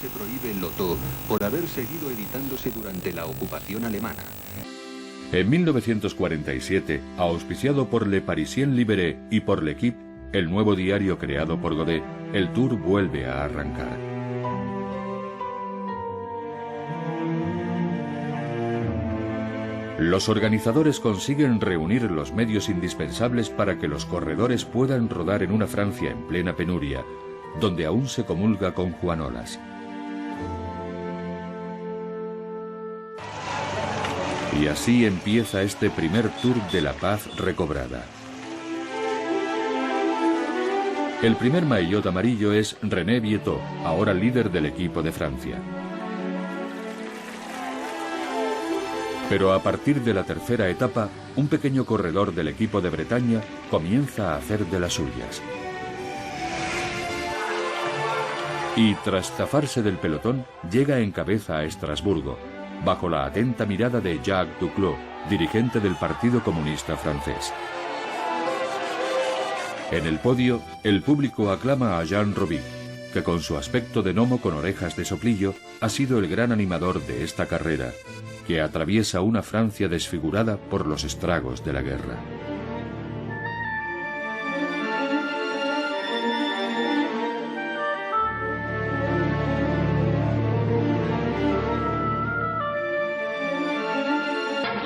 se prohíbe el loto por haber seguido editándose durante la ocupación alemana. En 1947, auspiciado por Le Parisien Libéré y por L'Équipe, el nuevo diario creado por Godet, el Tour vuelve a arrancar. Los organizadores consiguen reunir los medios indispensables para que los corredores puedan rodar en una Francia en plena penuria, donde aún se comulga con Juanolas. Y así empieza este primer Tour de la Paz recobrada. El primer maillot amarillo es René Viettot, ahora líder del equipo de Francia. Pero a partir de la tercera etapa, un pequeño corredor del equipo de Bretaña comienza a hacer de las suyas. Y tras zafarse del pelotón, llega en cabeza a Estrasburgo, bajo la atenta mirada de Jacques Duclos, dirigente del Partido Comunista francés. En el podio, el público aclama a Jean Roby, que con su aspecto de gnomo con orejas de soplillo ha sido el gran animador de esta carrera, que atraviesa una Francia desfigurada por los estragos de la guerra.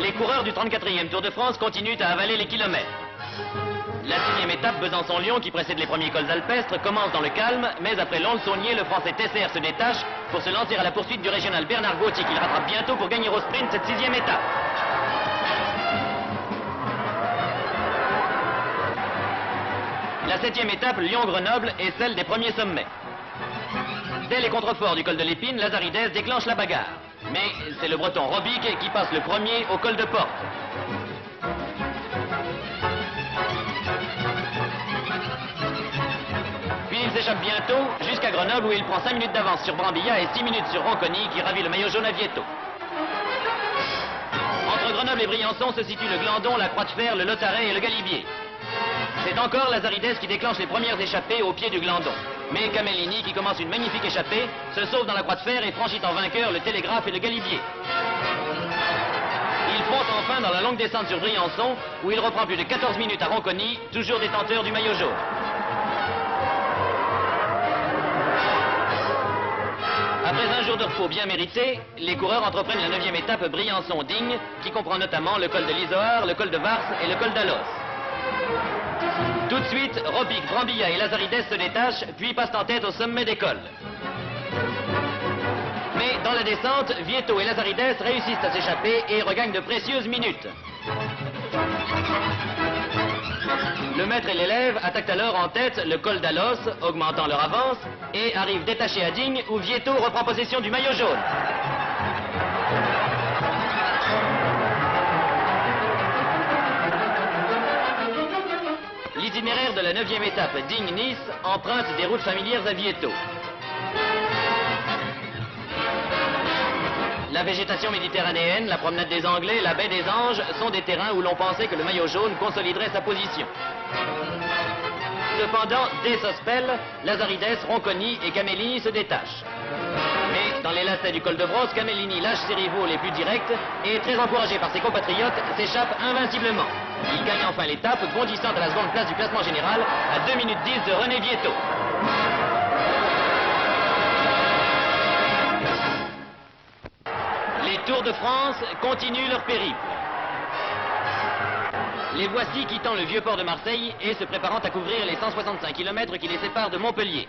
Les coureurs du 34e Tour de France continuent à avaler les kilomètres. La 6e étape Besançon-Lyon, qui précède les premiers cols alpestres, commence dans le calme, mais après Lons-Saunier, le Français Tesser se détache pour se lancer à la poursuite du régional Bernard Gauthier, qu'il rattrape bientôt pour gagner au sprint cette 6e étape. La 7e étape, Lyon-Grenoble, est celle des premiers sommets. Dès les contreforts du col de l'Épine, Lazaridès déclenche la bagarre. Mais c'est le Breton Robic qui passe le premier au col de Porte. Puis il s'échappe bientôt jusqu'à Grenoble où il prend 5 minutes d'avance sur Brambilla et 6 minutes sur Ronconi qui ravit le maillot jaune à Viettot. Entre Grenoble et Briançon se situent le Glandon, la Croix de Fer, le Lotaret et le Galibier. C'est encore Lazaridès qui déclenche les premières échappées au pied du Glandon. Mais Camellini, qui commence une magnifique échappée, se sauve dans la Croix de Fer et franchit en vainqueur le Télégraphe et le Galibier. Il fonce enfin dans la longue descente sur Briançon, où il reprend plus de 14 minutes à Ronconi, toujours détenteur du maillot jaune. Après un jour de repos bien mérité, les coureurs entreprennent la 9e étape Briançon-Digne, qui comprend notamment le col de l'Izoard, le col de Vars et le col d'Alos. Tout de suite, Robic, Brambilla et Lazaridès se détachent, puis passent en tête au sommet des cols. Mais dans la descente, Viettot et Lazaridès réussissent à s'échapper et regagnent de précieuses minutes. Le maître et l'élève attaquent alors en tête le col d'Alos, augmentant leur avance, et arrivent détachés à Digne, où Viettot reprend possession du maillot jaune. L'itinéraire de la 9e étape Digne-Nice emprunte des routes familières à Viettot. La végétation méditerranéenne, la promenade des Anglais, la baie des Anges sont des terrains où l'on pensait que le maillot jaune consoliderait sa position. Cependant, dès Sospel, Lazaridès, Ronconi et Camellini se détachent. Mais dans les lacets du col de Brosse, Camellini lâche ses rivaux les plus directs et, très encouragé par ses compatriotes, s'échappe invinciblement. Il gagne enfin l'étape, bondissant à la seconde place du classement général à 2 minutes 10 de René Viettot. Les Tours de France continuent leur périple. Les voici quittant le vieux port de Marseille et se préparant à couvrir les 165 km qui les séparent de Montpellier.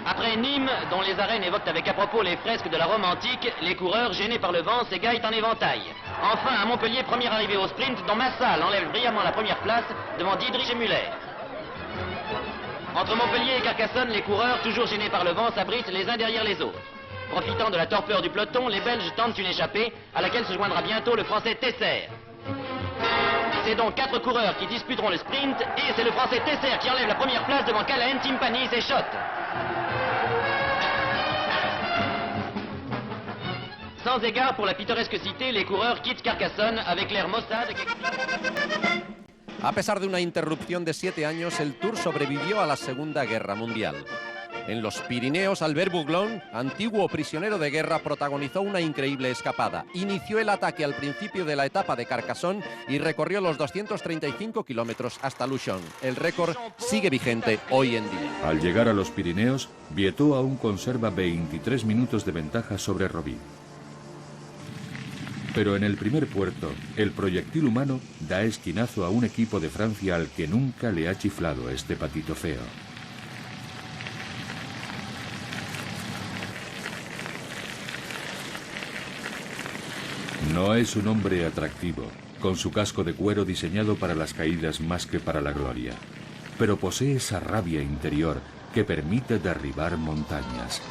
Après Nîmes, dont les arènes évoquent avec à propos les fresques de la Rome antique, les coureurs, gênés par le vent, s'égaillent en éventail. Enfin, à Montpellier, première arrivée au sprint, dont Massal enlève brillamment la première place devant Diedrich et Muller. Entre Montpellier et Carcassonne, les coureurs, toujours gênés par le vent, s'abritent les uns derrière les autres. Profitant de la torpeur du peloton, les Belges tentent une échappée à laquelle se joindra bientôt le Français Tesser. C'est donc 4 coureurs qui disputeront le sprint et c'est le Français Tesser qui enlève la première place devant Callahan, Timpani et Schott. Sans égard pour la pittoresque cité, les coureurs quittent Carcassonne avec l'air maussade. A pesar de una interrupción de 7 años, el Tour sobrevivió a la Segunda Guerra Mundial. En los Pirineos, Albert Bouglon, antiguo prisionero de guerra, protagonizó una increíble escapada. Inició el ataque al principio de la etapa de Carcassonne y recorrió los 235 kilómetros hasta Luchon. El récord sigue vigente hoy en día. Al llegar a los Pirineos, Vietot aún conserva 23 minutos de ventaja sobre Robbie. Pero en el primer puerto, el proyectil humano da esquinazo a un equipo de Francia al que nunca le ha chiflado este patito feo. No es un hombre atractivo, con su casco de cuero diseñado para las caídas más que para la gloria, pero posee esa rabia interior que permite derribar montañas.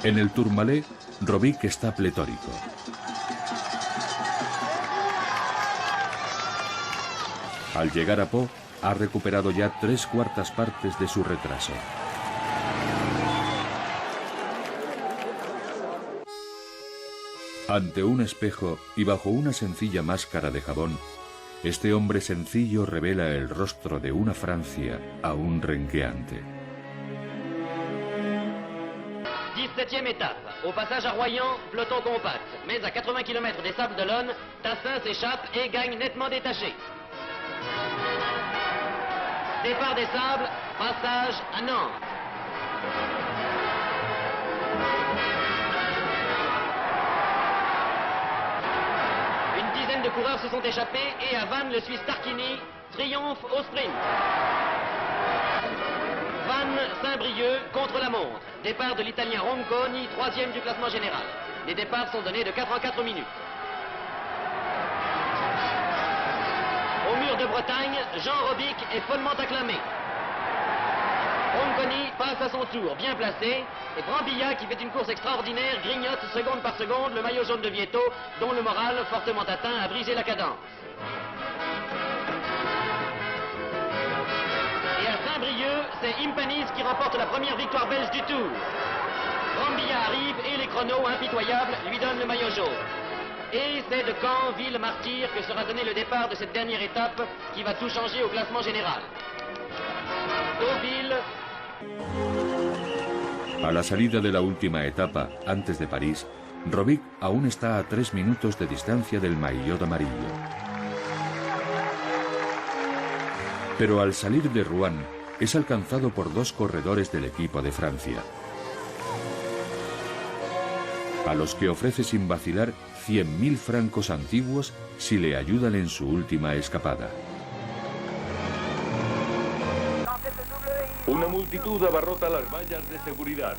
En el Tourmalet, Robic está pletórico. Al llegar a Pau, ha recuperado ya 3/4 partes de su retraso. Ante un espejo y bajo una sencilla máscara de jabón, este hombre sencillo revela el rostro de una Francia aún renqueante. 17e étape. Au passage à Royan, peloton compact. Mais à 80 km des Sables d'Olonne, Tassin s'échappe et gagne nettement détaché. Départ des Sables, passage à Nantes. Une dizaine de coureurs se sont échappés et à Vannes, le Suisse Tarquini triomphe au sprint. Vannes, Saint-Brieuc contre la montre. Départ de l'Italien Ronconi, 3e du classement général. Les départs sont donnés de 4 en 4 minutes. Au mur de Bretagne, Jean Robic est follement acclamé. Ronconi passe à son tour, bien placé, et Brambilla, qui fait une course extraordinaire, grignote seconde par seconde le maillot jaune de Vietot, dont le moral, fortement atteint, a brisé la cadence. Et à Saint-Brieuc, c'est Impenis qui remporte la première victoire belge du Tour. Brambilla arrive et les chronos impitoyables lui donnent le maillot jaune. Et c'est de Caen, ville martyre, que sera donné le départ de cette dernière étape qui va tout changer au classement général. Deauville. A la salida de la última etapa, antes de París, Robic aún está a 3 minutos de distancia del maillot amarillo. Pero al salir de Rouen, es alcanzado por 2 corredores del equipo de Francia, a los que ofrece sin vacilar 100.000 francos antiguos si le ayudan en su última escapada. Una multitud abarrota las vallas de seguridad.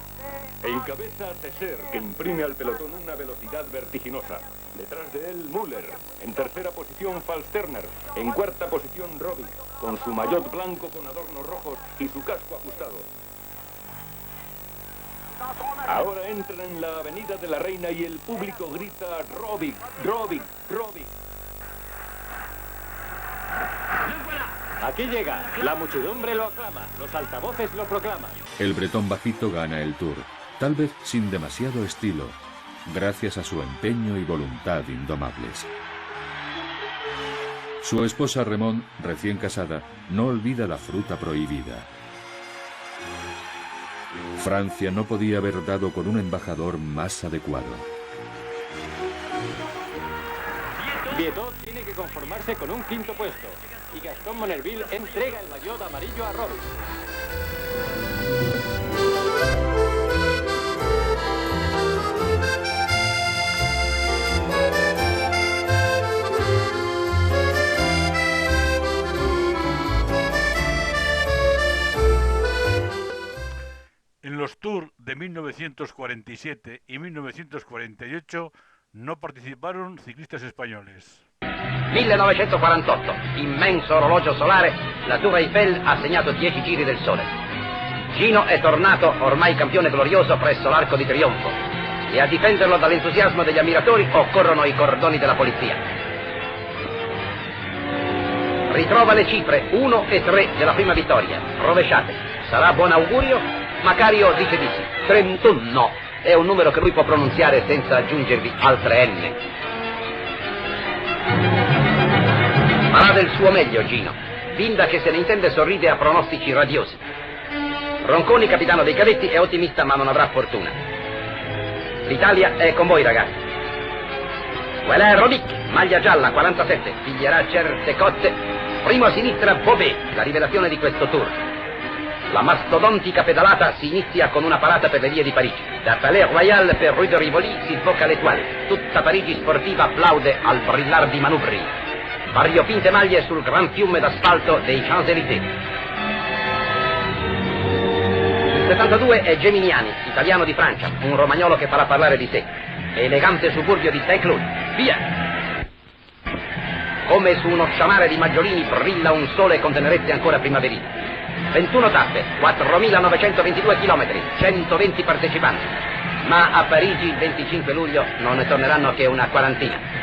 Encabeza a Tesser, que imprime al pelotón una velocidad vertiginosa. Detrás de él, Müller. En tercera posición, Falsterner. En cuarta posición, Robic, con su maillot blanco con adornos rojos y su casco ajustado. Ahora entran en la Avenida de la Reina y el público grita Robic, Robic, Robic. Aquí llega, la muchedumbre lo aclama, los altavoces lo proclaman. El bretón bajito gana el Tour, tal vez sin demasiado estilo, gracias a su empeño y voluntad indomables. Su esposa Raymond, recién casada, no olvida la fruta prohibida. Francia no podía haber dado con un embajador más adecuado. Vietot tiene que conformarse con un 5º puesto y Gaston Monerville entrega el maillot amarillo a Robic. En los Tours de 1947 y 1948 no participaron ciclistas españoles. 1948, immenso orologio solare, la Tour Eiffel ha segnato 10 giri del sole. Gino è tornato ormai campione glorioso presso l'Arco di Trionfo e a difenderlo dall'entusiasmo degli ammiratori occorrono i cordoni della polizia. Ritrova le cifre 1 e 3 della prima vittoria, rovesciate. Sarà buon augurio? Macario dice di sì. 31 no, è un numero che lui può pronunziare senza aggiungervi altre N. Farà del suo meglio Gino. Binda, che se ne intende, sorride a pronostici radiosi. Ronconi, capitano dei cadetti, è ottimista ma non avrà fortuna. L'Italia è con voi, ragazzi. Voilà Robic, maglia gialla 47, piglierà certe cotte. Primo a sinistra Bobet, la rivelazione di questo tour. La mastodontica pedalata si inizia con una parata per le vie di Parigi. Da Palais Royal per Rue de Rivoli si sbocca l'Étoile. Tutta Parigi sportiva applaude al brillar di manubri. Variopinte maglie sul gran fiume d'asfalto dei Champs-Élysées. Il 72 è Geminiani, italiano di Francia, un romagnolo che farà parlare di sé. Elegante suburbio di Saint-Cloud. Via! Come su uno sciamare di maggiolini brilla un sole con tenerezze ancora primaverili. 21 tappe, 4.922 chilometri, 120 partecipanti. Ma a Parigi il 25 luglio non ne torneranno che una quarantina.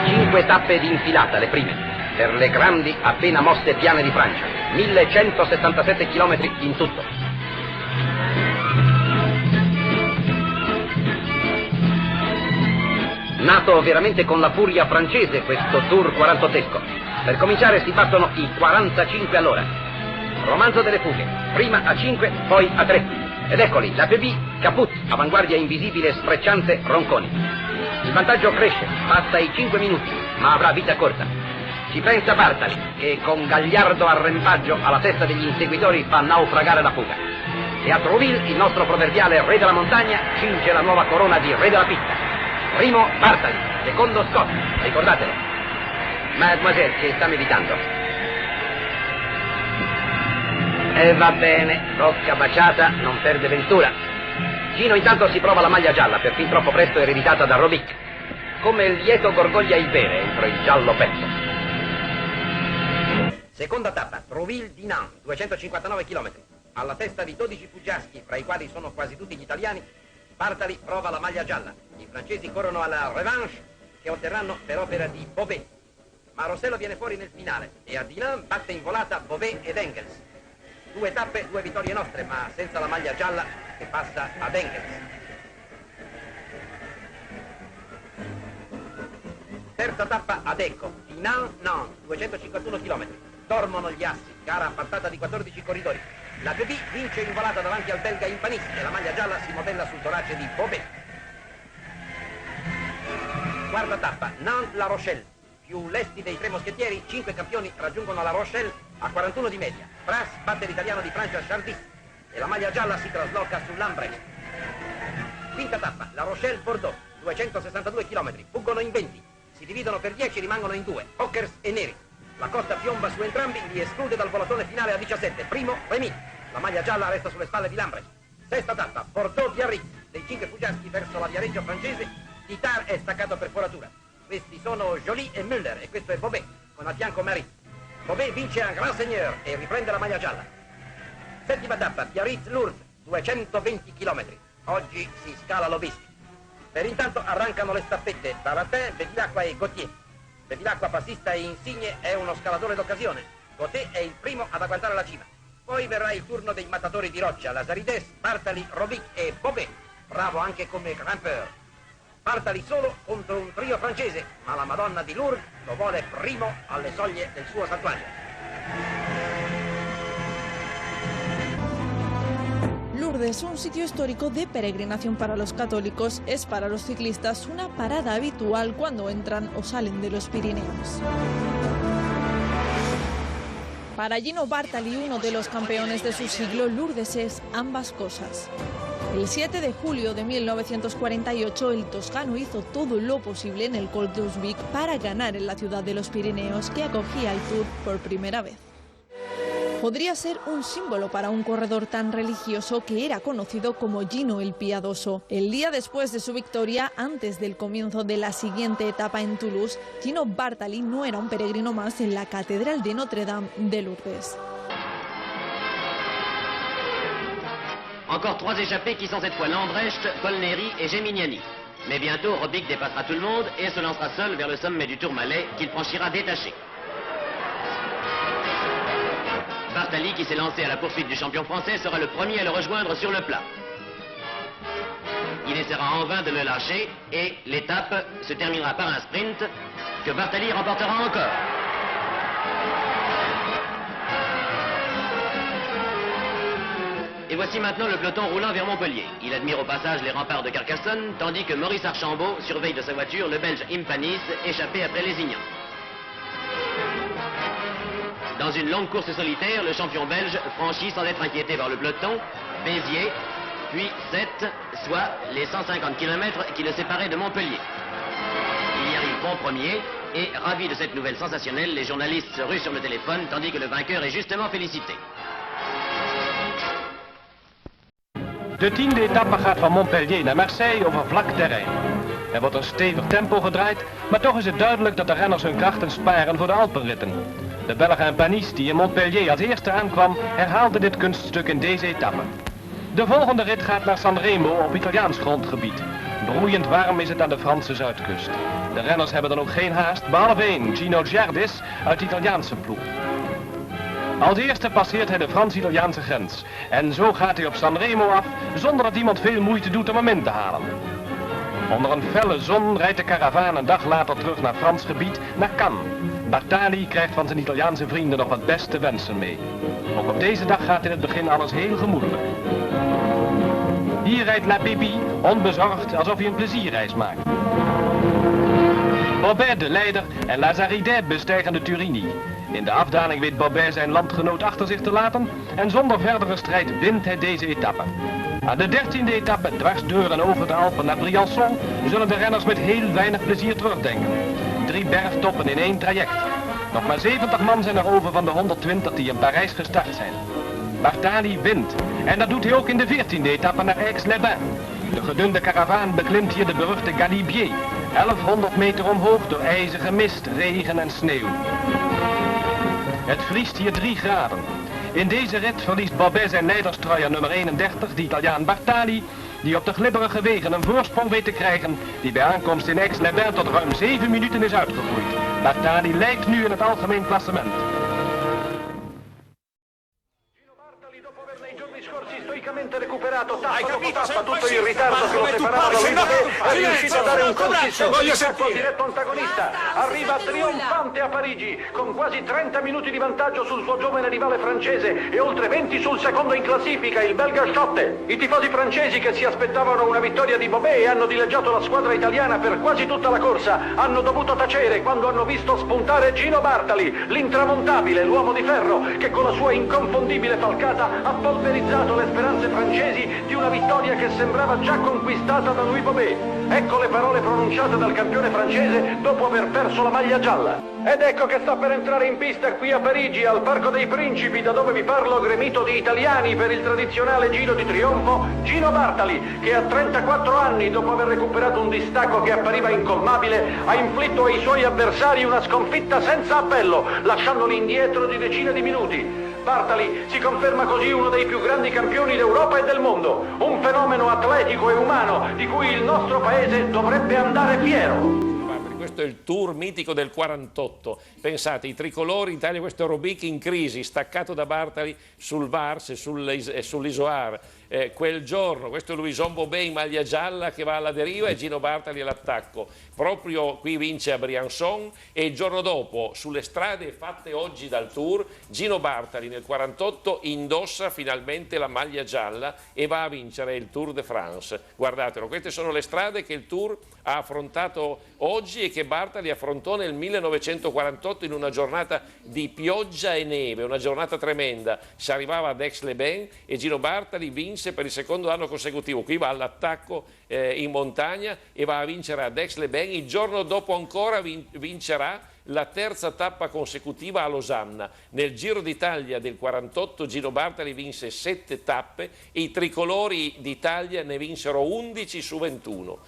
5 tappe di infilata, le prime, per le grandi appena mosse piane di Francia. 1.177 chilometri in tutto. Nato veramente con la furia francese questo tour quarantottesco. Per cominciare si battono i 45 all'ora. Romanzo delle fughe, prima a 5, poi a 3. Ed eccoli, la PB, Caput, avanguardia invisibile e sfrecciante Ronconi. Il vantaggio cresce, passa i 5 minuti, ma avrà vita corta. Ci pensa Bartali, che con gagliardo arrempaggio alla testa degli inseguitori fa naufragare la fuga. E a Trouville il nostro proverbiale re della montagna cinge la nuova corona di re della pista. Primo Bartali, secondo Scott, ricordatelo. Mademoiselle, che sta meditando. E va bene, rocca baciata, non perde ventura. Gino intanto si prova la maglia gialla, per fin troppo presto ereditata da Robic. Come il lieto gorgoglia il bere entro il giallo petto. Seconda tappa, Trouville-Dinant, 259 km. Alla testa di 12 fuggiaschi, fra i quali sono quasi tutti gli italiani, Bartali prova la maglia gialla. I francesi corrono alla revanche, che otterranno per opera di Bobet. Ma Rossello viene fuori nel finale e a Dinant batte in volata Bobet ed Engels. 2 tappe, 2 vittorie nostre, ma senza la maglia gialla che passa ad Engels. Terza tappa ad Ecco, Dinant-Nantes, 251 km. Dormono gli assi, gara appartata di 14 corridori. La PB vince in volata davanti al belga Impanis e la maglia gialla si modella sul torace di Bobet. Quarta tappa, Nantes-La Rochelle. Più lesti dei 3 moschettieri, 5 campioni raggiungono La Rochelle a 41 di media. Pras batte l'italiano di Francia Chardis e la maglia gialla si trasloca sull'Ambrecht. Quinta tappa, La Rochelle-Bordeaux, 262 km. Fuggono in 20, si dividono per 10 e rimangono in 2, Ockers e Neri. La costa piomba su entrambi, li esclude dal volatone finale a 17. Primo, Remy. La maglia gialla resta sulle spalle di Lambrecht. Sesta tappa, Bordeaux-Biarritz. Dei 5 fuggiaschi verso la Viareggio francese, Titard è staccato per foratura. Questi sono Joly e Müller e questo è Bobet, con a fianco Marie. Bobet vince a Grand Seigneur e riprende la maglia gialla. Settima tappa, Biarritz-Lourdes, 220 km. Oggi si scala l'Obisti. Per intanto arrancano le staffette Baratin, Bevilacqua e Gauthier. Bevilacqua, passista e insigne, è uno scalatore d'occasione. Gauthier è il primo ad agguantare la cima. Poi verrà il turno dei mattatori di roccia, Lazarides, Bartali, Robic e Bobet. Bravo anche come grimpeur. Bartali solo contro un trio francese, ma la Madonna di Lourdes lo vuole primo alle soglie del suo santuario. Lourdes, un sitio histórico de peregrinación para los católicos, es para los ciclistas una parada habitual cuando entran o salen de los Pirineos. Para Gino Bartali, uno de los campeones de su siglo, Lourdes es ambas cosas. El 7 de julio de 1948, el toscano hizo todo lo posible en el Col d'Usbic para ganar en la ciudad de los Pirineos, que acogía el Tour por primera vez. Podría ser un símbolo para un corredor tan religioso que era conocido como Gino el Piadoso. El día después de su victoria, antes del comienzo de la siguiente etapa en Toulouse, Gino Bartali no era un peregrino más en la Catedral de Notre-Dame de Lourdes. Encore 3 échappés qui sont cette fois Lambrecht, Polneri et Geminiani. Mais bientôt, Robic dépassera tout le monde et se lancera seul vers le sommet du Tourmalet qu'il franchira détaché. Bartali, qui s'est lancé à la poursuite du champion français, sera le premier à le rejoindre sur le plat. Il essaiera en vain de le lâcher et l'étape se terminera par un sprint que Bartali remportera encore. Et voici maintenant le peloton roulant vers Montpellier. Il admire au passage les remparts de Carcassonne, tandis que Maurice Archambault surveille de sa voiture le Belge Impanis, échappé après Lézignan. Dans une longue course solitaire, le champion belge franchit sans être inquiété par le peloton Béziers, puis 7, soit les 150 km qui le séparaient de Montpellier. Il y arrive bon premier, et ravi de cette nouvelle sensationnelle, les journalistes se ruent sur le téléphone, tandis que le vainqueur est justement félicité. De 10e etappe gaat van Montpellier naar Marseille over vlak terrein. Er wordt een stevig tempo gedraaid, maar toch is het duidelijk dat de renners hun krachten sparen voor de Alpenritten. De Belg Impanis, die in Montpellier als eerste aankwam, herhaalde dit kunststuk in deze etappe. De volgende rit gaat naar Sanremo op Italiaans grondgebied. Broeiend warm is het aan de Franse zuidkust. De renners hebben dan ook geen haast, behalve één, Gino Giardis uit de Italiaanse ploeg. Als eerste passeert hij de Frans-Italiaanse grens. En zo gaat hij op Sanremo af, zonder dat iemand veel moeite doet om hem in te halen. Onder een felle zon rijdt de karavaan een dag later terug naar Frans gebied, naar Cannes. Bartali krijgt van zijn Italiaanse vrienden nog wat beste wensen mee. Ook op deze dag gaat in het begin alles heel gemoedelijk. Hier rijdt La Pépi, onbezorgd, alsof hij een plezierreis maakt. Bobet, de leider, en Lazaridè bestijgen de Turini. In de afdaling weet Bobet zijn landgenoot achter zich te laten en zonder verdere strijd wint hij deze etappe. Aan de 13e etappe, dwars door en over de Alpen naar Briançon, zullen de renners met heel weinig plezier terugdenken. 3 bergtoppen in 1 traject. Nog maar 70 man zijn er over van de 120 die in Parijs gestart zijn. Bartali wint. En dat doet hij ook in de 14e etappe naar Aix-les-Bains. De gedunde karavaan beklimt hier de beruchte Galibier. 1100 meter omhoog door ijzige mist, regen en sneeuw. Het vriest hier 3 graden. In deze rit verliest Bobet zijn leiderstruier nummer 31, de Italiaan Bartali, die op de glibberige wegen een voorsprong weet te krijgen, die bij aankomst in Aix-les-Bains tot ruim 7 minuten is uitgegroeid. Bartali leidt nu in het algemeen klassement. Recuperato tappa dopo tappa, tutto il ritardo che lo separava da lui, è riuscito a dare un colpissimo diretto antagonista, arriva trionfante a Parigi con quasi 30 minuti di vantaggio sul suo giovane rivale francese e oltre 20 sul secondo in classifica, il belga Schotte. I tifosi francesi che si aspettavano una vittoria di Bobet e hanno dileggiato la squadra italiana per quasi tutta la corsa hanno dovuto tacere quando hanno visto spuntare Gino Bartali, l'intramontabile, l'uomo di ferro che con la sua inconfondibile falcata ha polverizzato le speranze francesi di una vittoria che sembrava già conquistata da Louis Bobet. Ecco le parole pronunciate dal campione francese dopo aver perso la maglia gialla. Ed ecco che sta per entrare in pista qui a Parigi, al Parco dei Principi, da dove vi parlo gremito di italiani per il tradizionale Giro di Trionfo, Gino Bartali, che a 34 anni, dopo aver recuperato un distacco che appariva incolmabile, ha inflitto ai suoi avversari una sconfitta senza appello, lasciandoli indietro di decine di minuti. Bartali si conferma così uno dei più grandi campioni d'Europa e del mondo, un fenomeno atletico e umano di cui il nostro paese dovrebbe andare fiero. Questo è il tour mitico del 48. Pensate, i tricolori Italia, questo Robic in crisi, staccato da Bartali sul Vars e sull'Isoar. Quel giorno, questo è Louison Bobet in maglia gialla che va alla deriva e Gino Bartali all'attacco. Proprio qui vince a Briançon e il giorno dopo, sulle strade fatte oggi dal Tour, Gino Bartali nel 48 indossa finalmente la maglia gialla e va a vincere il Tour de France. Guardatelo, queste sono le strade che il Tour ha affrontato oggi e che Bartali affrontò nel 1948 in una giornata di pioggia e neve, una giornata tremenda. Si arrivava ad Aix-les-Bains e Gino Bartali vinse per il secondo anno consecutivo. Qui va all'attacco in montagna e va a vincere ad Aix-les-Bains. Il giorno dopo ancora vincerà la terza tappa consecutiva a Losanna. Nel Giro d'Italia del 48 Gino Bartali vinse 7 tappe e i tricolori d'Italia ne vinsero 11 su 21.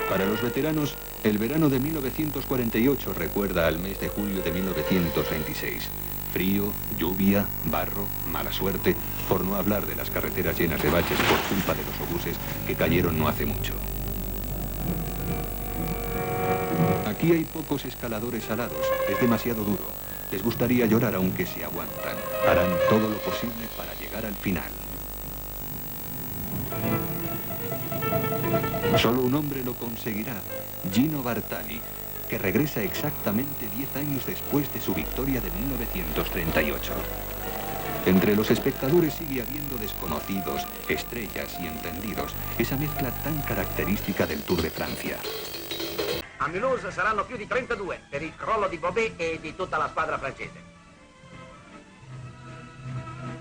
Para los veteranos, el verano de 1948 recuerda al mes de julio de 1926. Frío, lluvia, barro, mala suerte, por no hablar de las carreteras llenas de baches por culpa de los obuses que cayeron no hace mucho. Aquí hay pocos escaladores alados, es demasiado duro. Les gustaría llorar aunque se aguantan. Harán todo lo posible para llegar al final. Solo un hombre lo conseguirá, Gino Bartali, que regresa exactamente 10 años después de su victoria de 1938. Entre los espectadores sigue habiendo desconocidos, estrellas y entendidos, esa mezcla tan característica del Tour de Francia. A Mulhouse saranno più di 32 per il crollo di Bobet e di tutta la squadra francese.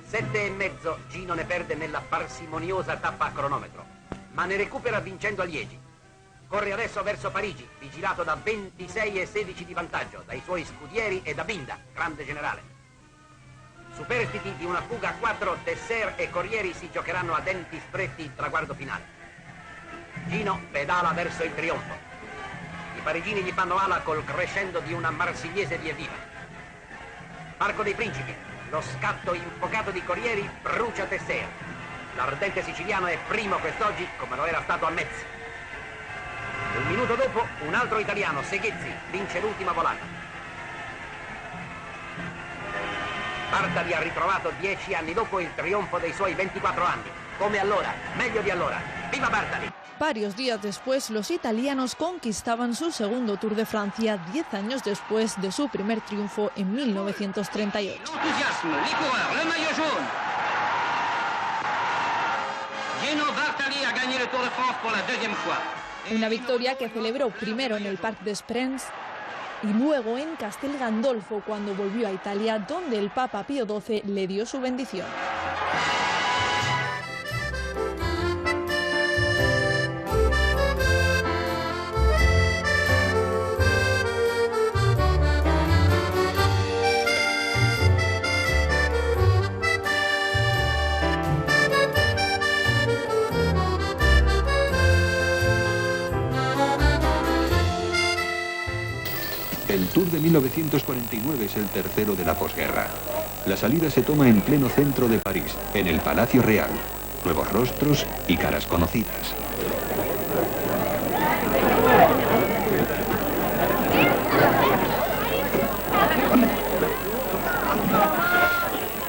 7,5 Gino ne perde nella parsimoniosa tappa a cronometro, ma ne recupera vincendo a Liegi. Corre adesso verso Parigi, vigilato da 26,16 di vantaggio, dai suoi scudieri e da Binda, grande generale. Superstiti di una fuga a 4, Tesser e Corrieri si giocheranno a denti stretti il traguardo finale. Gino pedala verso il trionfo. I parigini gli fanno ala col crescendo di una marsigliese via viva. Parco dei Principi, lo scatto infuocato di Corrieri brucia Tesser. L'ardente siciliano è primo quest'oggi come lo era stato a Metz. Un minuto dopo un altro italiano, Seghezzi, vince l'ultima volata. Bartali ha ritrovato 10 anni dopo il trionfo dei suoi 24 anni. Come allora, meglio di allora. ¡Viva Bartali! Varios días después, los italianos conquistaban su segundo Tour de Francia 10 años después de su primer triunfo en 1938. L'enthousiasme, les coureurs, le maillot jaune. Gino Bartali a gagné le Tour de France pour la deuxième fois. Una victoria que celebró primero en el Parc des Princes y luego en Castel Gandolfo cuando volvió a Italia, donde el Papa Pío XII le dio su bendición. El Tour de 1949 es el tercero de la posguerra. La salida se toma en pleno centro de París, en el Palacio Real. Nuevos rostros y caras conocidas.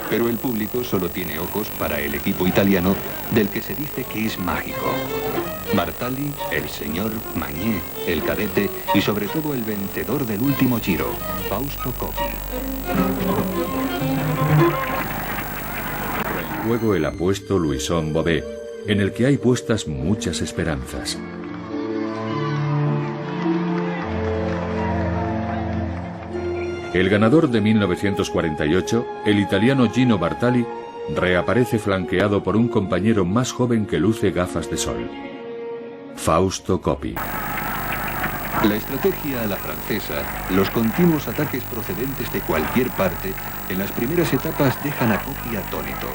Pero el público solo tiene ojos para el equipo italiano, del que se dice que es mágico. Bartali, el señor, Magné, el cadete y sobre todo el vencedor del último Giro, Fausto Coppi. Luego el apuesto Louison Bobet, en el que hay puestas muchas esperanzas. El ganador de 1948, el italiano Gino Bartali, reaparece flanqueado por un compañero más joven que luce gafas de sol, Fausto Coppi. La estrategia a la francesa, los continuos ataques procedentes de cualquier parte, en las primeras etapas dejan a Coppi atónito.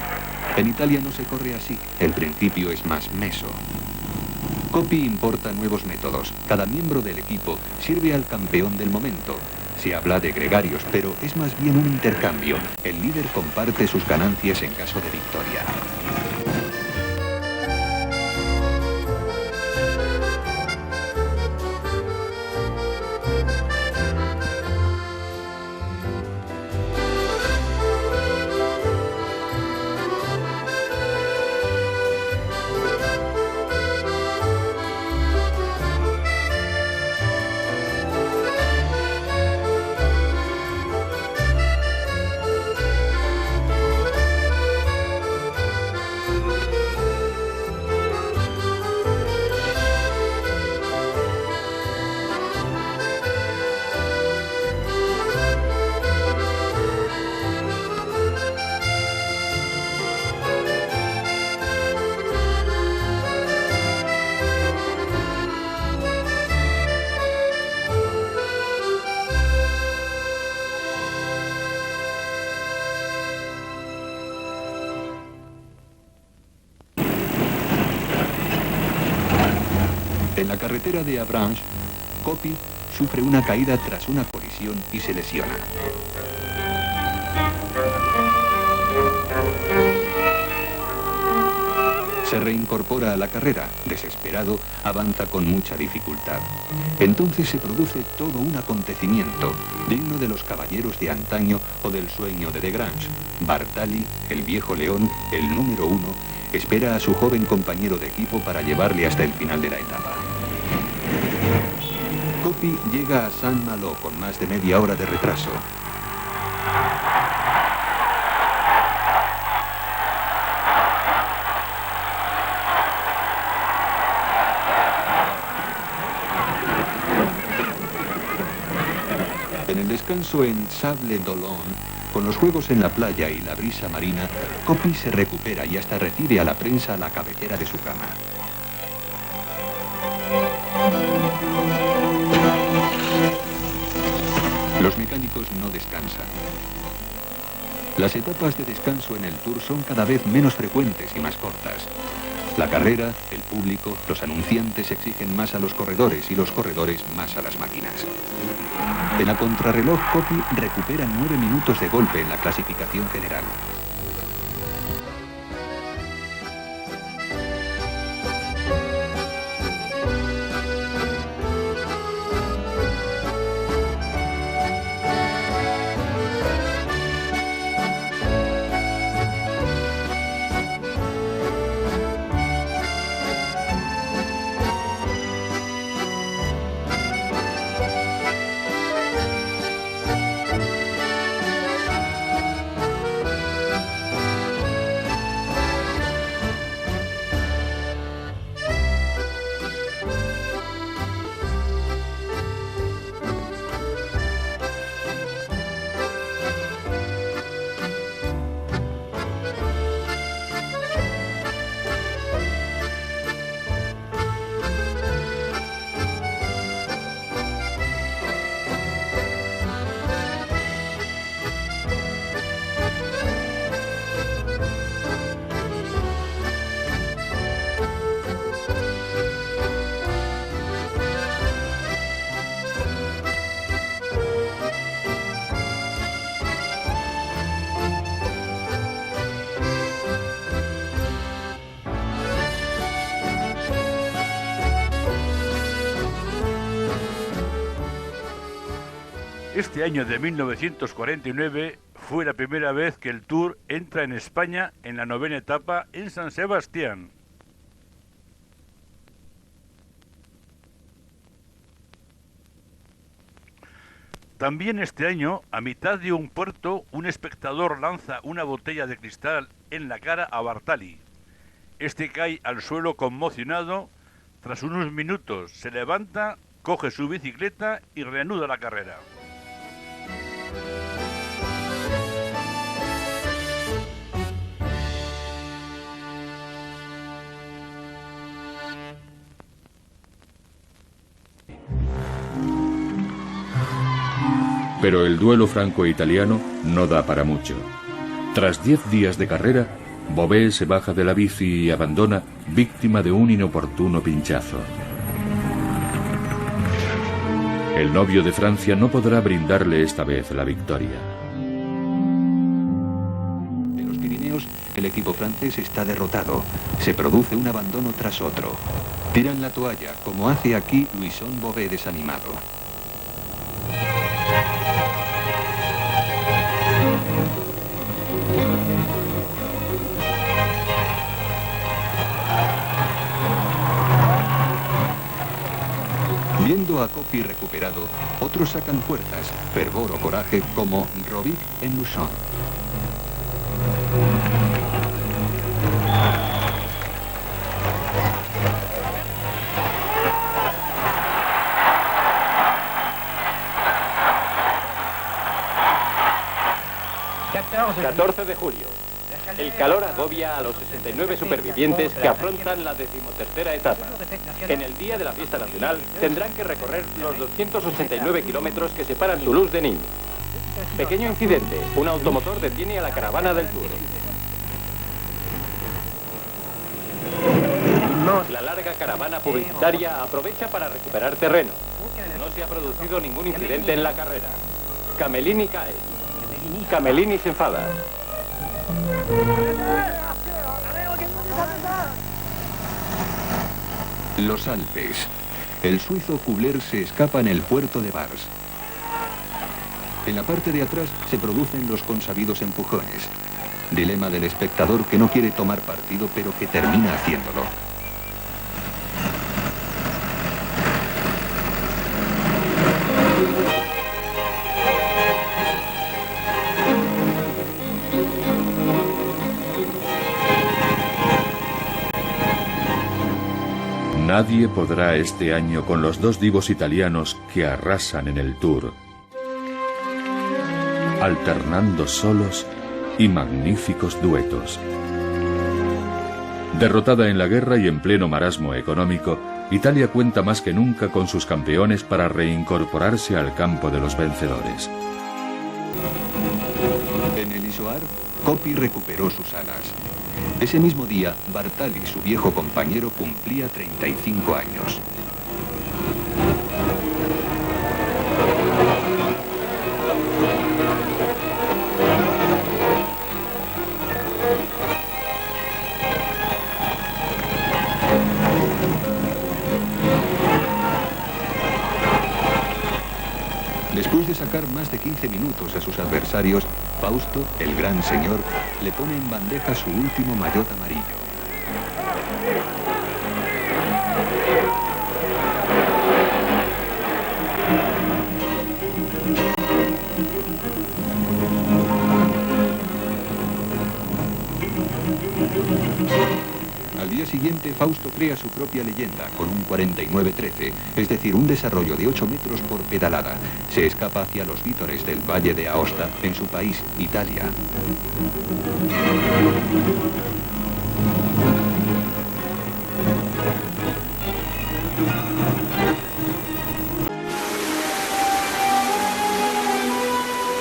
En Italia no se corre así, el principio es más meso. Coppi importa nuevos métodos. Cada miembro del equipo sirve al campeón del momento. Se habla de gregarios, pero es más bien un intercambio. El líder comparte sus ganancias en caso de victoria. En la carretera de Avranches, Coppi sufre una caída tras una colisión y se lesiona. Se reincorpora a la carrera. Desesperado, avanza con mucha dificultad. Entonces se produce todo un acontecimiento, digno de los caballeros de antaño o del sueño de Desgrange. Bartali, el viejo león, el número 1, espera a su joven compañero de equipo para llevarle hasta el final de la etapa. Coppi llega a Saint-Malo con más de media hora de retraso. En el descanso en Sable-d'Olonne, con los juegos en la playa y la brisa marina, Coppi se recupera y hasta recibe a la prensa a la cabecera de su cama. Los mecánicos no descansan. Las etapas de descanso en el Tour son cada vez menos frecuentes y más cortas. La carrera, el público, los anunciantes exigen más a los corredores y los corredores más a las máquinas. En la contrarreloj, Coppi recupera 9 minutos de golpe en la clasificación general. Este año de 1949 fue la primera vez que el Tour entra en España en la 9ª etapa en San Sebastián. También este año, a mitad de un puerto, un espectador lanza una botella de cristal en la cara a Bartali. Este cae al suelo conmocionado. Tras unos minutos se levanta, coge su bicicleta y reanuda la carrera. Pero el duelo franco-italiano no da para mucho. Tras 10 días de carrera, Bové se baja de la bici y abandona, víctima de un inoportuno pinchazo. El novio de Francia no podrá brindarle esta vez la victoria. En los Pirineos, el equipo francés está derrotado. Se produce un abandono tras otro. Tiran la toalla, como hace aquí Louison Bové desanimado. Viendo a Coppi recuperado, otros sacan fuerzas, fervor o coraje, como Robic en Luchon. El 14 de julio. El calor agobia a los 69 supervivientes que afrontan la 13ª etapa. En el día de la fiesta nacional tendrán que recorrer los 289 kilómetros que separan Toulouse de Nîmes. Pequeño incidente, un automotor detiene a la caravana del Tour. La larga caravana publicitaria aprovecha para recuperar terreno. No se ha producido ningún incidente en la carrera. Camellini cae. Camellini se enfada. Los Alpes. El suizo Kubler se escapa en el puerto de Vars. En la parte de atrás se producen los consabidos empujones. Dilema del espectador que no quiere tomar partido, pero que termina haciéndolo. Nadie podrá este año con los dos divos italianos que arrasan en el Tour, alternando solos y magníficos duetos. Derrotada en la guerra y en pleno marasmo económico, Italia cuenta más que nunca con sus campeones para reincorporarse al campo de los vencedores. En el Isoar, Coppi recuperó sus alas. Ese mismo día, Bartali, su viejo compañero, cumplía 35 años. Después de sacar más de 15 minutos a sus adversarios, Fausto, el gran señor, le pone en bandeja su último maillot amarillo. Al día siguiente, Fausto crea su propia leyenda con un 49-13, es decir, un desarrollo de 8 metros por pedalada. Se escapa hacia los vítores del Valle de Aosta, en su país, Italia.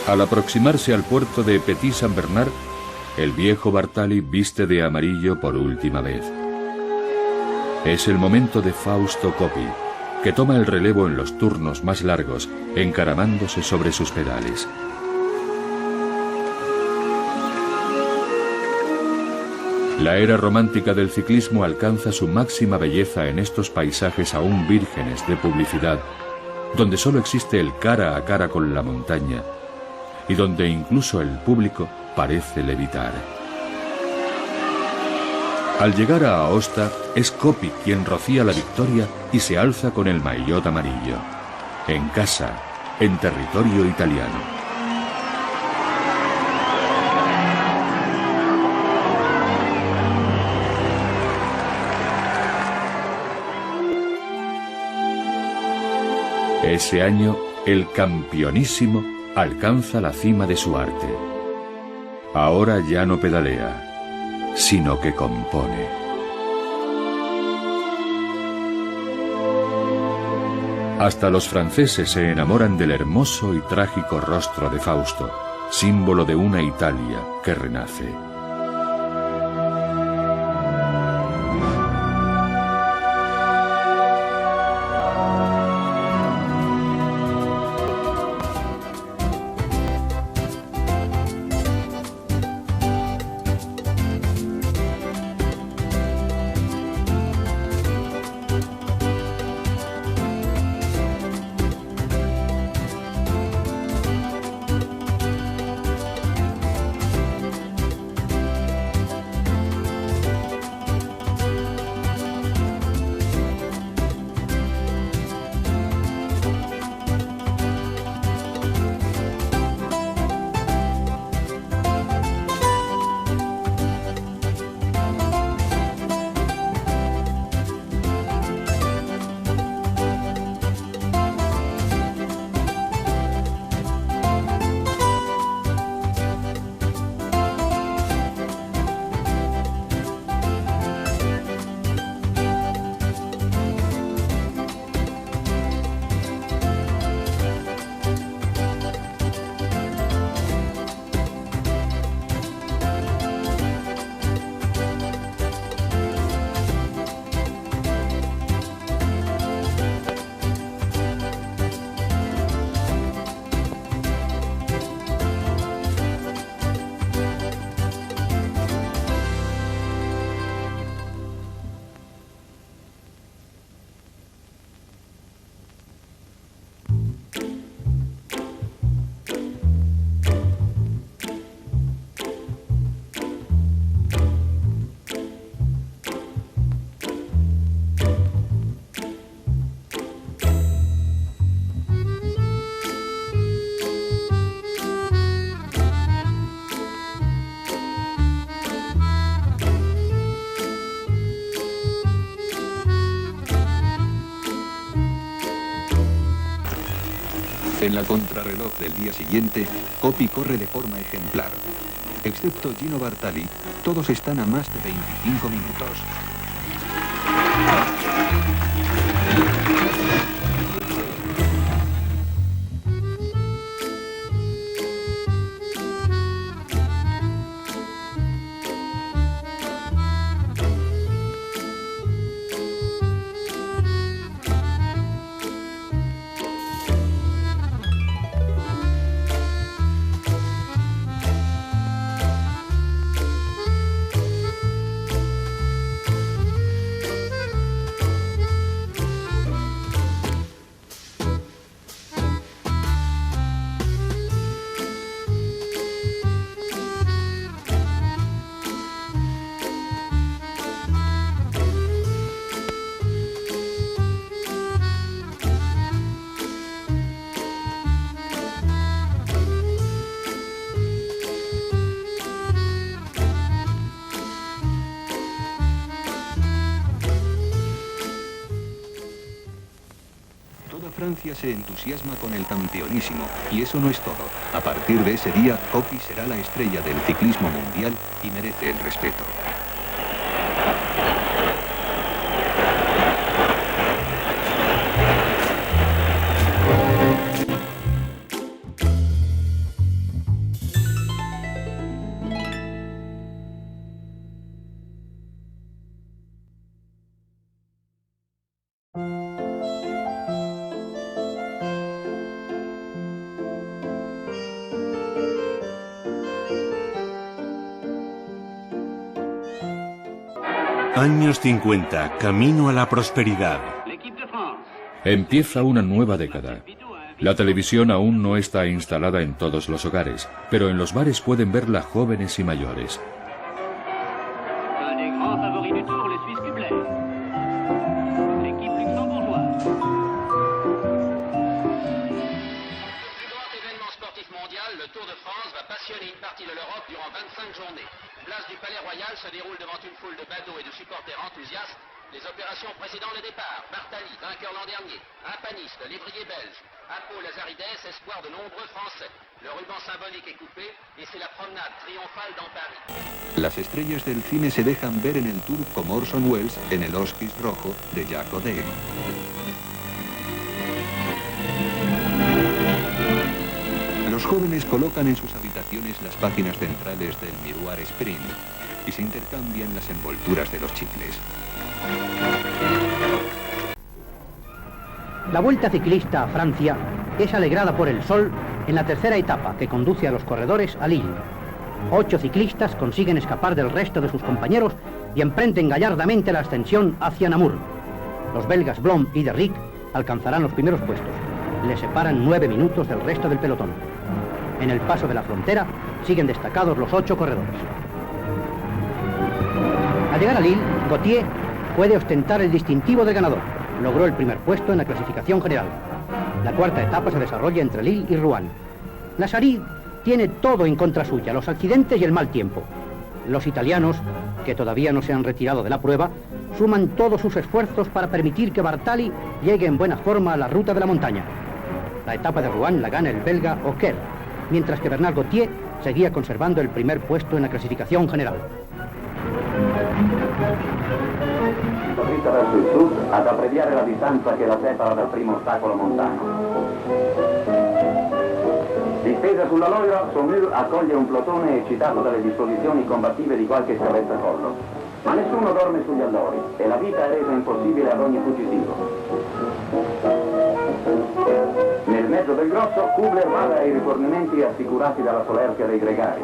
Al aproximarse al puerto de Petit-Saint-Bernard, el viejo Bartali viste de amarillo por última vez. Es el momento de Fausto Coppi, que toma el relevo en los turnos más largos, encaramándose sobre sus pedales. La era romántica del ciclismo alcanza su máxima belleza en estos paisajes aún vírgenes de publicidad, donde solo existe el cara a cara con la montaña, y donde incluso el público parece levitar. Al llegar a Aosta, es Coppi quien rocía la victoria y se alza con el maillot amarillo. En casa, en territorio italiano. Ese año, el campeonísimo alcanza la cima de su arte. Ahora ya no pedalea, sino que compone. Hasta los franceses se enamoran del hermoso y trágico rostro de Fausto, símbolo de una Italia que renace. En la contrarreloj del día siguiente, Coppi corre de forma ejemplar. Excepto Gino Bartali, todos están a más de 25 minutos. Francia se entusiasma con el campeonísimo, y eso no es todo. A partir de ese día, Coppi será la estrella del ciclismo mundial y merece el respeto. Años 50, camino a la prosperidad. Empieza una nueva década. La televisión aún no está instalada en todos los hogares, pero en los bares pueden verla jóvenes y mayores. Place du Palais Royal se déroule devant une foule de badauds et de supporters enthousiastes. Les opérations précédant le départ. Bartali, vainqueur l'an dernier. Un paniste, l'évrier belge. Apo Lazarides, espoir de nombreux Français. Le ruban symbolique est coupé et c'est la promenade triomphale dans Paris. Las estrellas del cine se dejan ver en el tour como Orson Welles en El Hospice Rojo de Jacques Audiard. Los jóvenes colocan en sus habitaciones las páginas centrales del Miroir Sprint y se intercambian las envolturas de los chicles. La Vuelta Ciclista a Francia es alegrada por el sol en la tercera etapa que conduce a los corredores a Lille. 8 ciclistas consiguen escapar del resto de sus compañeros y emprenden gallardamente la ascensión hacia Namur. Los belgas Blom y Derrick alcanzarán los primeros puestos. Les separan 9 minutos del resto del pelotón. En el paso de la frontera siguen destacados los 8 corredores. Al llegar a Lille, Gautier puede ostentar el distintivo del ganador. Logró el primer puesto en la clasificación general. La cuarta etapa se desarrolla entre Lille y Rouen. La Sarri tiene todo en contra suya, los accidentes y el mal tiempo. Los italianos, que todavía no se han retirado de la prueba, suman todos sus esfuerzos para permitir que Bartali llegue en buena forma a la ruta de la montaña. La etapa de Rouen la gana el belga Oker, mientras que Bernard Gautier seguía conservando el primer puesto en la clasificación general. Dritta verso il sud ad abbreviare la distanza che la separa dal primo ostacolo montano. Distesa sulla Loira, Saumur accoglie un plotone eccitato dalle disposizioni combattive di qualche scavezzacollo. Ma nessuno dorme sugli allori e la vita è resa impossibile ad ogni fuggitivo. Nel mezzo del grosso, Kubler bada ai rifornimenti assicurati dalla solerzia dei gregari.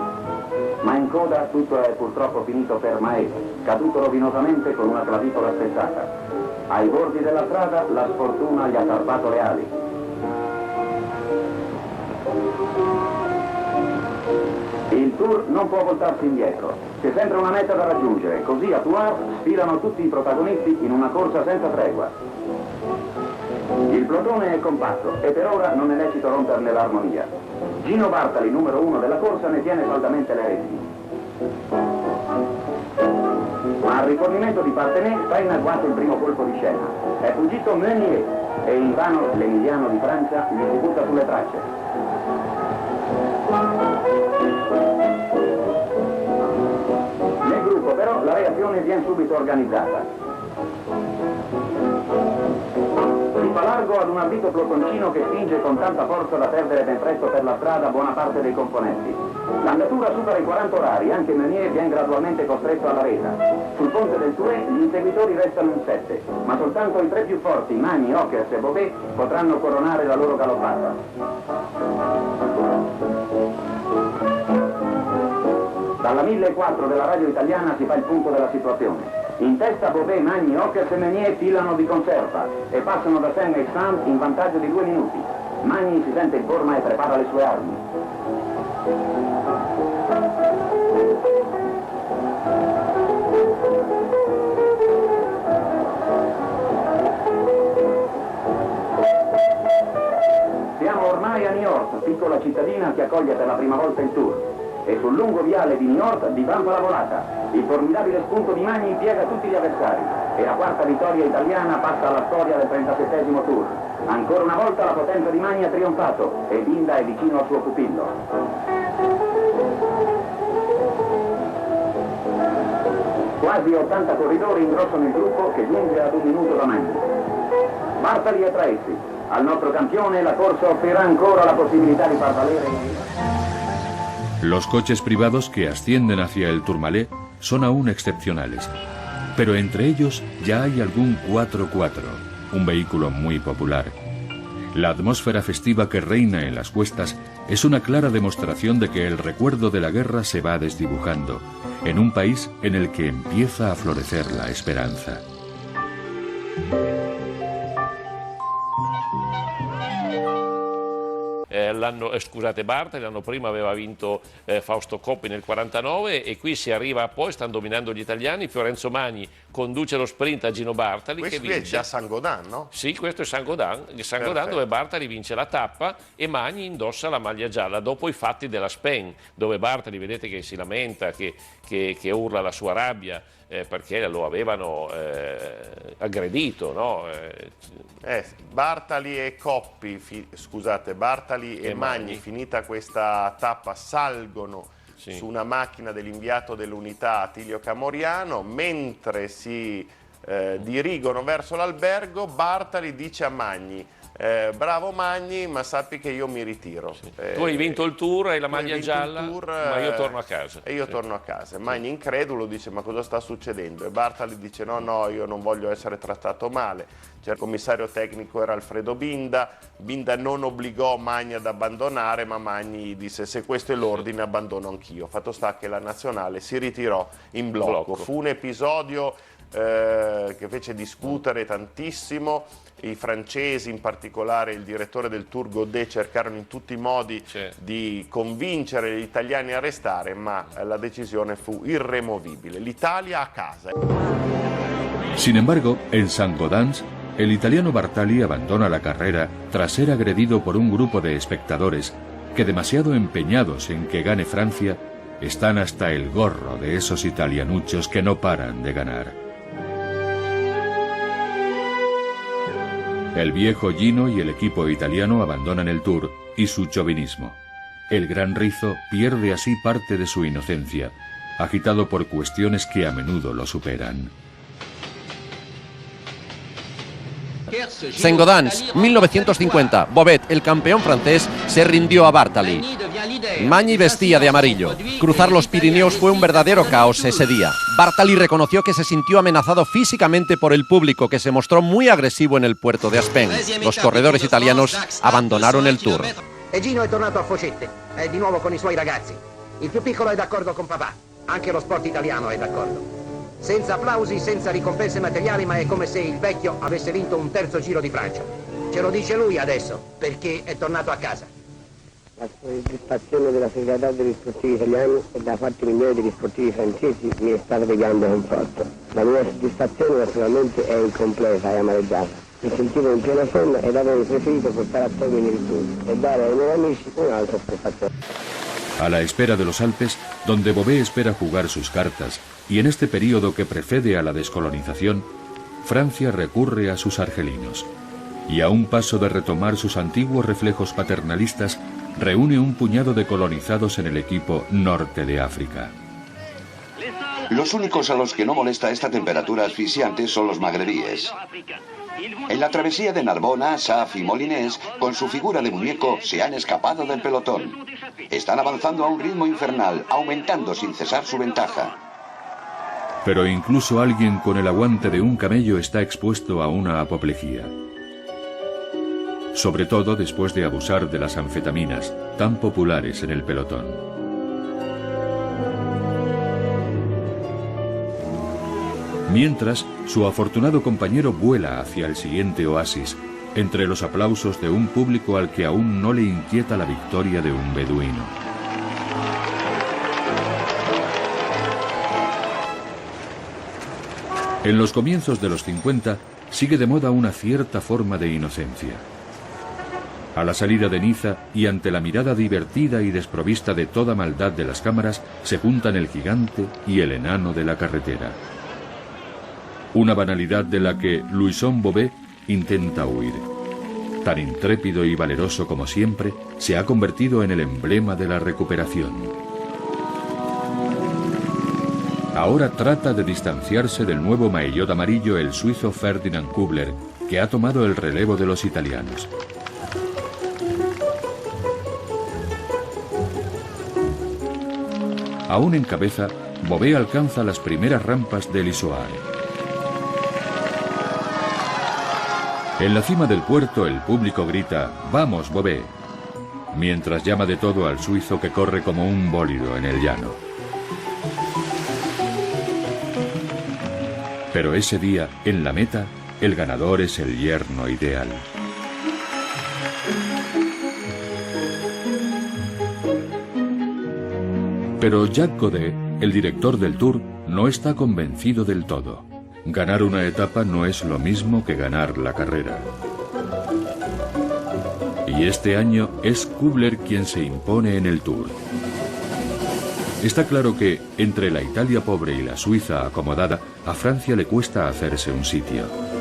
Ma in coda tutto è purtroppo finito per Mahé, caduto rovinosamente con una clavicola spezzata. Ai bordi della strada la sfortuna gli ha tarpato le ali. Il Tour non può voltarsi indietro. C'è sempre una meta da raggiungere, così a Tours sfilano tutti i protagonisti in una corsa senza tregua. Il plotone è compatto e per ora non è lecito romperne l'armonia. Gino Bartali, numero 1 della corsa, ne tiene saldamente le redini. Ma Al rifornimento di Partenay, Stein ha agguanto il primo colpo di scena. È fuggito Meunier e invano l'emiliano di Francia gli si butta sulle tracce. Nel gruppo però la reazione viene subito organizzata. Si fa largo ad un ardito plotoncino che spinge con tanta forza da perdere ben presto per la strada buona parte dei componenti. L'andatura supera i 40 orari, anche Meunier viene gradualmente costretto alla resa. Sul ponte del Touré gli inseguitori restano in 7, ma soltanto i 3 più forti, Magny, Ockers e Bobet, potranno coronare la loro galoppata. Dalla 1004 della radio italiana si fa il punto della situazione. In testa Bobet, Magny, Ockers e Meunier filano di conserva e passano da Saint-Extant in vantaggio di 2 minuti. Magny si sente in forma e prepara le sue armi. Siamo ormai a Niort, piccola cittadina che accoglie per la prima volta il Tour. E sul lungo viale di Niort divampa la volata. Il formidabile spunto di Magny impiega tutti gli avversari e la quarta vittoria italiana passa alla storia del 37° Tour. Ancora una volta la potenza di Magny ha trionfato e Binda è vicino al suo pupillo. Quasi 80 corridori ingrossano il gruppo che giunge ad 1 minuto da Magny. Bartali è tra essi. Al nostro campione la corsa offrirà ancora la possibilità di far valere. Los coches privados que ascienden hacia el Tourmalet son aún excepcionales, pero entre ellos ya hay algún 4x4, un vehículo muy popular. La atmósfera festiva que reina en las cuestas es una clara demostración de que el recuerdo de la guerra se va desdibujando, en un país en el que empieza a florecer la esperanza. Scusate, Bartali l'anno prima aveva vinto Fausto Coppi nel 49 e qui si arriva poi, stanno dominando gli italiani. Fiorenzo Magni conduce lo sprint a Gino Bartali. Questo che vince. È già Saint-Gaudens, no? Sì, questo è Saint-Gaudens dove Bartali vince la tappa e Magni indossa la maglia gialla dopo i fatti della Spain, dove Bartali vedete che si lamenta, che urla la sua rabbia perché lo avevano aggredito, no? Bartali e Coppi, Bartali e Magni, finita questa tappa, salgono su una macchina dell'inviato dell'unità Attilio Camoriano. Mentre si dirigono verso l'albergo, Bartali dice a Magni: bravo Magni, ma sappi che io mi ritiro. Tu hai vinto il Tour, hai la maglia gialla, ma io torno a casa. E io torno a casa. Magni incredulo dice: ma cosa sta succedendo? E Bartali dice: no, io non voglio essere trattato male. Il commissario tecnico era Alfredo Binda. Binda non obbligò Magni ad abbandonare, ma Magni disse: se questo è l'ordine abbandono anch'io. Fatto sta che la nazionale si ritirò in blocco. Fu un episodio che fece discutere tantissimo. I francesi, in particolare il direttore del Tour Godet, cercarono in tutti i modi di convincere gli italiani a restare, ma la decisione fu irremovibile. L'Italia a casa. Sin embargo, en Saint-Gaudens, el italiano Bartali abandona la carrera tras ser agredido por un grupo de espectadores que, demasiado empeñados en que gane Francia, están hasta el gorro de esos italianuchos que no paran de ganar. El viejo Gino y el equipo italiano abandonan el Tour y su chauvinismo. El gran Rizzo pierde así parte de su inocencia, agitado por cuestiones que a menudo lo superan. Saint-Gaudens, 1950. Bobet, el campeón francés, se rindió a Bartali. Magny vestía de amarillo. Cruzar los Pirineos fue un verdadero caos ese día. Bartali reconoció que se sintió amenazado físicamente por el público, que se mostró muy agresivo en el puerto de Aspen. Los corredores italianos abandonaron el Tour. E Gino è tornato a Focette, è di nuovo con i suoi ragazzi. Il più piccolo è d'accordo con papà, anche lo sport italiano è d'accordo. Senza applausi, senza ricompense materiali, ma è come se il vecchio avesse vinto un terzo Giro di Francia. Ce lo dice lui adesso, perché è tornato a casa. La soddisfazione della società degli sportivi italiani e da parte migliore degli sportivi francesi mi è stata di grande conforto. La mia soddisfazione naturalmente è incompleta e amareggiata. Mi sentivo in piena forma ed avevo preferito portare a termine il Tour e dare ai miei amici un'altra soddisfazione. A la espera de los Alpes, donde Bobé espera jugar sus cartas, y en este período que precede a la descolonización, Francia recurre a sus argelinos. Y a un paso de retomar sus antiguos reflejos paternalistas, reúne un puñado de colonizados en el equipo norte de África. Los únicos a los que no molesta esta temperatura asfixiante son los magrebíes. En la travesía de Narbona, Saf y Molinés, con su figura de muñeco, se han escapado del pelotón. Están avanzando a un ritmo infernal, aumentando sin cesar su ventaja. Pero incluso alguien con el aguante de un camello está expuesto a una apoplejía. Sobre todo después de abusar de las anfetaminas, tan populares en el pelotón. Mientras, su afortunado compañero vuela hacia el siguiente oasis, entre los aplausos de un público al que aún no le inquieta la victoria de un beduino. En los comienzos de los 50, sigue de moda una cierta forma de inocencia. A la salida de Niza y ante la mirada divertida y desprovista de toda maldad de las cámaras, se juntan el gigante y el enano de la carretera. Una banalidad de la que Louison Bobé intenta huir. Tan intrépido y valeroso como siempre, se ha convertido en el emblema de la recuperación. Ahora trata de distanciarse del nuevo maillot amarillo el suizo Ferdinand Kubler, que ha tomado el relevo de los italianos. Aún en cabeza, Bobé alcanza las primeras rampas del Isoire. En la cima del puerto el público grita «¡Vamos, Bobé!», mientras llama de todo al suizo que corre como un bólido en el llano. Pero ese día, en la meta, el ganador es el yerno ideal. Pero Jacques Godet, el director del Tour, no está convencido del todo. Ganar una etapa no es lo mismo que ganar la carrera. Y este año es Kubler quien se impone en el Tour. Está claro que, entre la Italia pobre y la Suiza acomodada, a Francia le cuesta hacerse un sitio.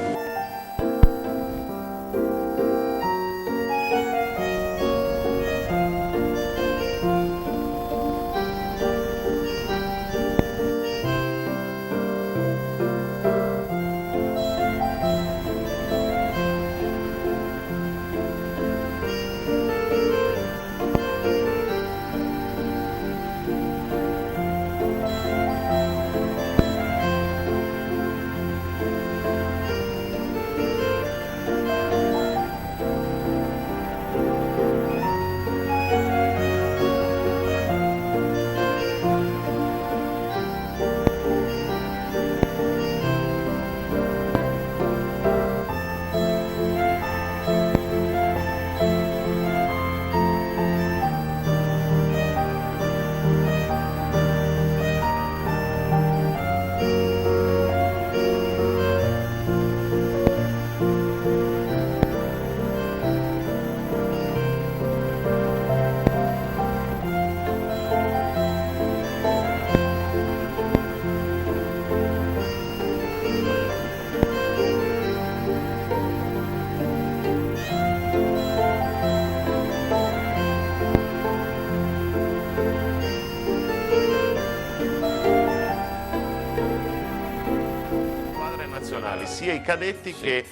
Sia i cadetti che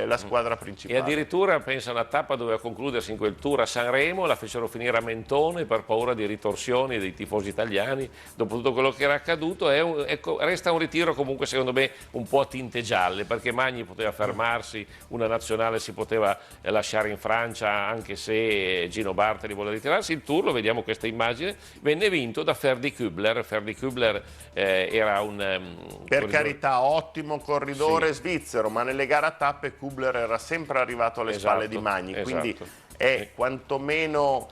la squadra principale. E addirittura pensa a una tappa doveva concludersi in quel tour a Sanremo, la fecero finire a Mentone per paura di ritorsioni dei tifosi italiani dopo tutto quello che era accaduto. Ecco, resta un ritiro comunque secondo me un po' a tinte gialle, perché Magni poteva fermarsi, una nazionale si poteva lasciare in Francia anche se Gino Bartali vuole ritirarsi. Il tour, lo vediamo questa immagine, venne vinto da Ferdi Kubler. Ferdi Kubler era un per carità ottimo corridore svizzero, ma nelle gare a tappe Kubler era sempre arrivato alle spalle di Magni, quindi è quantomeno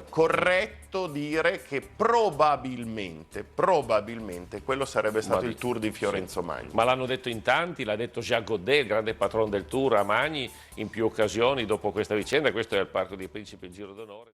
corretto dire che probabilmente quello sarebbe stato il Tour di Fiorenzo Magni. Ma l'hanno detto in tanti, l'ha detto Jacques Godet, il grande patron del Tour, a Magni in più occasioni dopo questa vicenda. Questo è il Parco dei Principi, il Giro d'Onore.